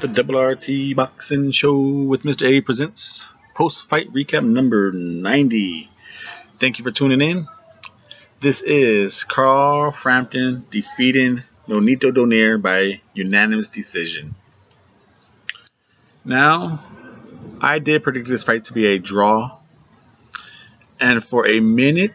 The Double RT Boxing Show with Mr. A presents post-fight recap number 90. Thank you for tuning in. This is Carl Frampton defeating Nonito Donaire by unanimous decision. Now, I did predict this fight to be a draw, and for a minute,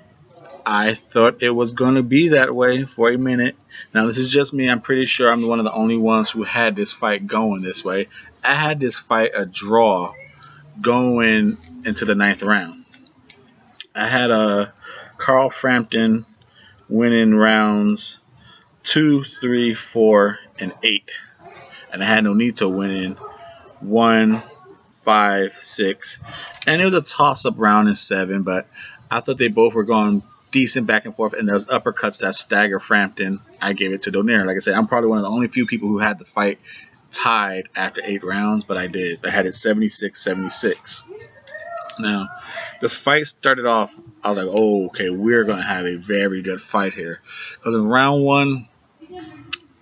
I thought it was going to be that way for a minute. Now, this is just me. I'm pretty sure I'm one of the only ones who had this fight going this way. I had this fight a draw going into the 9th round. I had Carl Frampton winning rounds 2, 3, 4, and 8. And I had Nonito winning 1, 5, 6. And it was a toss-up round in 7, but I thought they both were going decent back and forth, and those uppercuts that stagger Frampton, I gave it to Donaire. Like I said, I'm probably one of the only few people who had the fight tied after 8 rounds, but I did. I had it 76-76. Now, the fight started off, I was like, oh, okay, we're going to have a very good fight here. Because in round 1,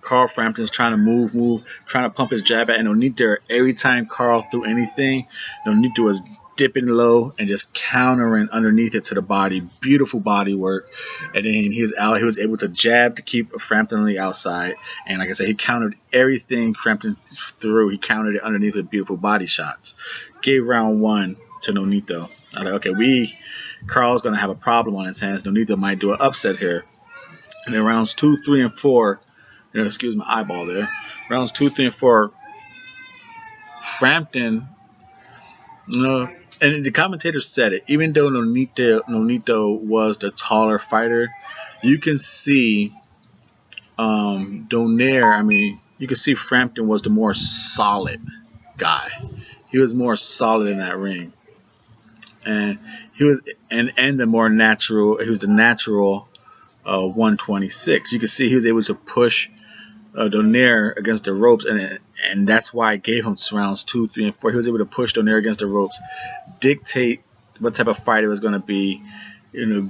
Carl Frampton's trying to move, trying to pump his jab at Nonito. Every time Carl threw anything, Nonito was dipping low and just countering underneath it to the body. Beautiful body work. And then he was able to jab to keep Frampton on the outside. And like I said, he countered everything Frampton threw. He countered it underneath with beautiful body shots. Gave round 1 to Nonito. I was like, okay, Carl's going to have a problem on his hands. Nonito might do an upset here. And then rounds 2, 3, and 4, excuse my eyeball there. Rounds 2, 3, and 4, Frampton, and the commentator said it, even though Nonito was the taller fighter, you can see Donaire, you can see Frampton was the more solid guy. He was more solid in that ring. And he was and the more natural, he was the natural 126. You can see he was able to push Donaire against the ropes, and that's why I gave him rounds 2, 3, and 4. He was able to push Donaire against the ropes, dictate what type of fight it was going to be,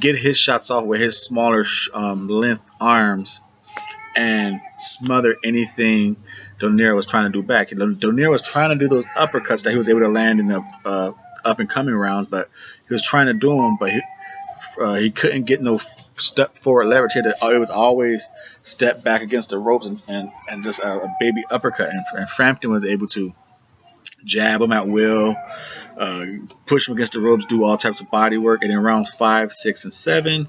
get his shots off with his smaller length arms, and smother anything Donaire was trying to do back. Donaire was trying to do those uppercuts that he was able to land in the up and coming rounds, but he was trying to do them, but he couldn't get no step forward leverage. It was always step back against the ropes and just a baby uppercut. And Frampton was able to jab him at will, push him against the ropes, do all types of body work. And in rounds 5, 6, and 7,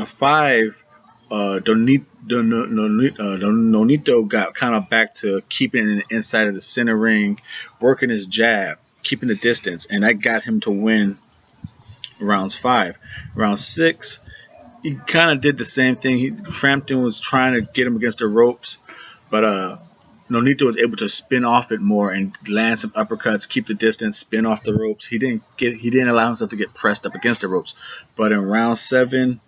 5, Nonito got kind of back to keeping it in the inside of the center ring, working his jab, keeping the distance, and that got him to win rounds 5. Round 6, he kind of did the same thing. Frampton was trying to get him against the ropes, but Nonito was able to spin off it more and land some uppercuts, keep the distance, spin off the ropes. He didn't allow himself to get pressed up against the ropes. But in round 7,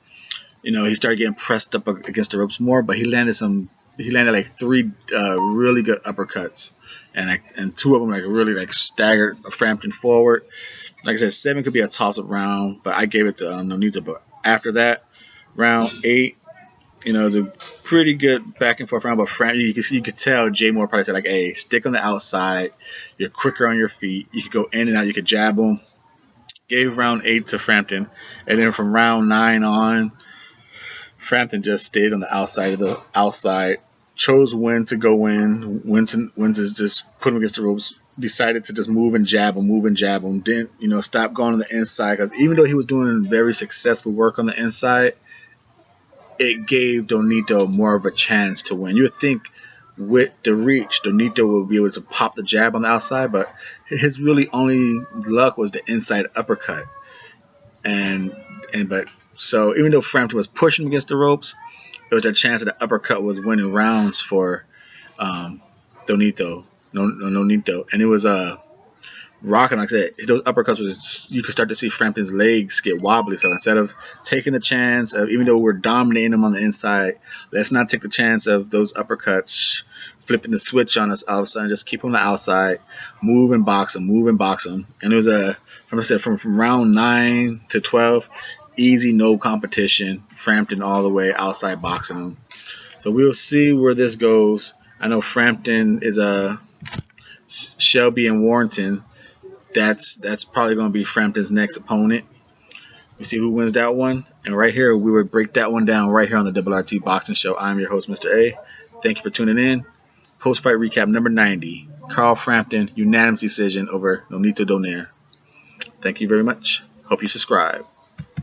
he started getting pressed up against the ropes more. But he landed like 3 really good uppercuts, and 2 of them really staggered Frampton forward. Like I said, 7 could be a toss-up round, but I gave it to Nonito. But after that, round 8, it was a pretty good back and forth round. But Frampton, you could tell Jay Moore probably said, hey, stick on the outside. You're quicker on your feet. You could go in and out. You could jab them. Gave round 8 to Frampton. And then from round 9 on, Frampton just stayed on the outside. Chose when to go in, when to just put him against the ropes. Decided to just move and jab him. Didn't, stop going on the inside, because even though he was doing very successful work on the inside, it gave Nonito more of a chance to win. You would think with the reach, Nonito would be able to pop the jab on the outside, but his really only luck was the inside uppercut. So even though Frampton was pushing against the ropes, it was a chance that the uppercut was winning rounds for Nonito, and it was rocking. Like I said, those uppercuts you could start to see Frampton's legs get wobbly. So instead of taking the chance of, even though we're dominating him on the inside, let's not take the chance of those uppercuts flipping the switch on us all of a sudden. Just keep him on the outside, move and box him. And it was from round 9 to 12. Easy, no competition. Frampton all the way outside boxing him. So we'll see where this goes. I know Frampton is Shelby and Warrington. That's probably going to be Frampton's next opponent. We see who wins that one. And right here, we would break that one down right here on the RRT Boxing Show. I'm your host, Mr. A. Thank you for tuning in. Post-fight recap number 90. Carl Frampton, unanimous decision over Donaire. Thank you very much. Hope you subscribe.